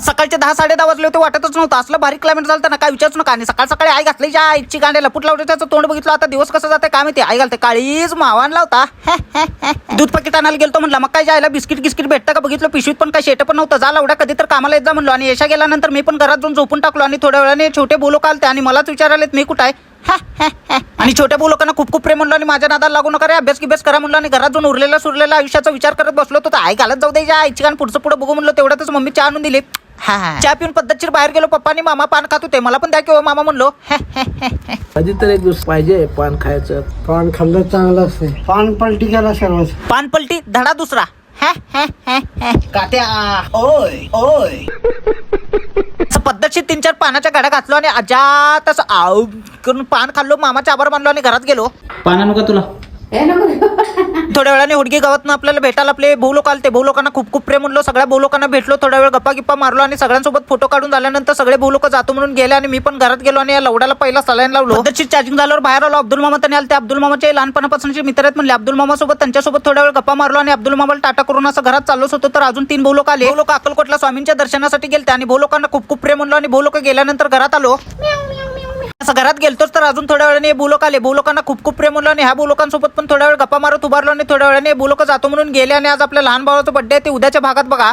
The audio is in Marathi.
सकाळचे 10-10:30 वाजले होते, वाटतच नव्हतं. असलं भारी क्लायमेट झालं ना, काय विचारूच नका. आणि सकाळ सकाळी आई घातली ज्या आईची गांड्याला पुट लावते, त्याचं तोंड बघितलं. आता दिवस कसं जाते काय माहिती. आई घालते काळीच मावा आणला होता. दूध पाकिट आणायला गेलतो, म्हणलं मग काय जायला बिस्किट भेटतं का बघितलं, पिशवीत पण काय शेट पण नव्हतं. जा लावड्या कधी तर कामाला येत जा म्हणलो. आणि यशा गेल्यानंतर मी पण घरात जाऊन झोपून टाकलो. आणि थोड्या वेळाने छोटे बोलो कालते आणि मलाच विचारालेत मी कुठं आहे. आणि छोट्या बोलोकांना खूप प्रेम म्हणलो. आणि माझ्या नादाला लागू नका रे, अभ्यास करा म्हणलो. आणि घरात जाऊन उरलेला सुरलेला आयुष्याचा विचार करत बसलो होतो. आई घालत जाऊ द्यायच्या आईची गाण पुढचं पुढं बघू म्हणलो. तेवढ्यातच मम्मी चहा आणून दिली. चहा पिऊन पद्धतशीर बाहेर गेलो. पप्पा आणि मामा पान खात होते, मला पण द्या किंवा मामा म्हणलो. कधी तर एक दिवस पाहिजे पान खायचं. पान खाल्लं चांगलं असते. पान पलटी केला सर्वच. पान पलटी धडा दुसरा. कात्या ओय ओय असं पद्धतशीर 3-4 पानाच्या गाड्या घातलो. आणि अजात असं आव करून पान खाल्लो. मामाचा आभार मानलो आणि घरात गेलो. पाना नको तुला. थोड्या वेळाने हुडगी गावातनं आपल्याला भेटायला आपले भाऊ लोक आले. भाऊ लोकांना खूप प्रेम म्हणलो. सगळ्या भाऊ लोकांना भेटलो. थोड्या वेळ गप्पा गिप्पा मारलो. आणि सगळ्यांसोबत फोटो काढून झाल्यानंतर सगळे भाऊ लोक जातो म्हणून गेले. आणि मी पण घरात गेलो. आणि या लवड्याला पहिला सलाईन लावलो. पद्धतशीर चार्जिंग झाल्यावर बाहेर आलो. अब्दुल मामा त्यांनी आले. ते अब्दुल मामाचे लहानपणापासूनचे मित्र आहेत म्हणले. अब्दुल मामा सोबत त्यांच्यासोबत थोड्या वेळ गप्पा मारलो. आणि अब्दुल मामाला टाटा करून असं घरात चाललोच होतो, तर अजून 3 भाऊ लोक आले. भाऊ लोक अक्कलकोटला स्वामींच्या दर्शनासाठी गेले. आणि भाऊ लोकांना खूप प्रेम म्हणलो. आणि भाऊ लोक गेल्यानंतर घरात आलो. असं घरात गेलतोच, तर अजून थोड्या वेळाने बोलोक आले. बोलोकांना खूप प्रेम म्हणलो. आणि ह्या बोलोकांसोबत पण थोड्या वेळ गप्पा मारत उभारलो. आणि थोड्या वेळाने बोलोक जातो म्हणून गेले. आणि आज आपल्या लहान भावाचा बर्थडे आहे, ते उद्याच्या भागात बघा.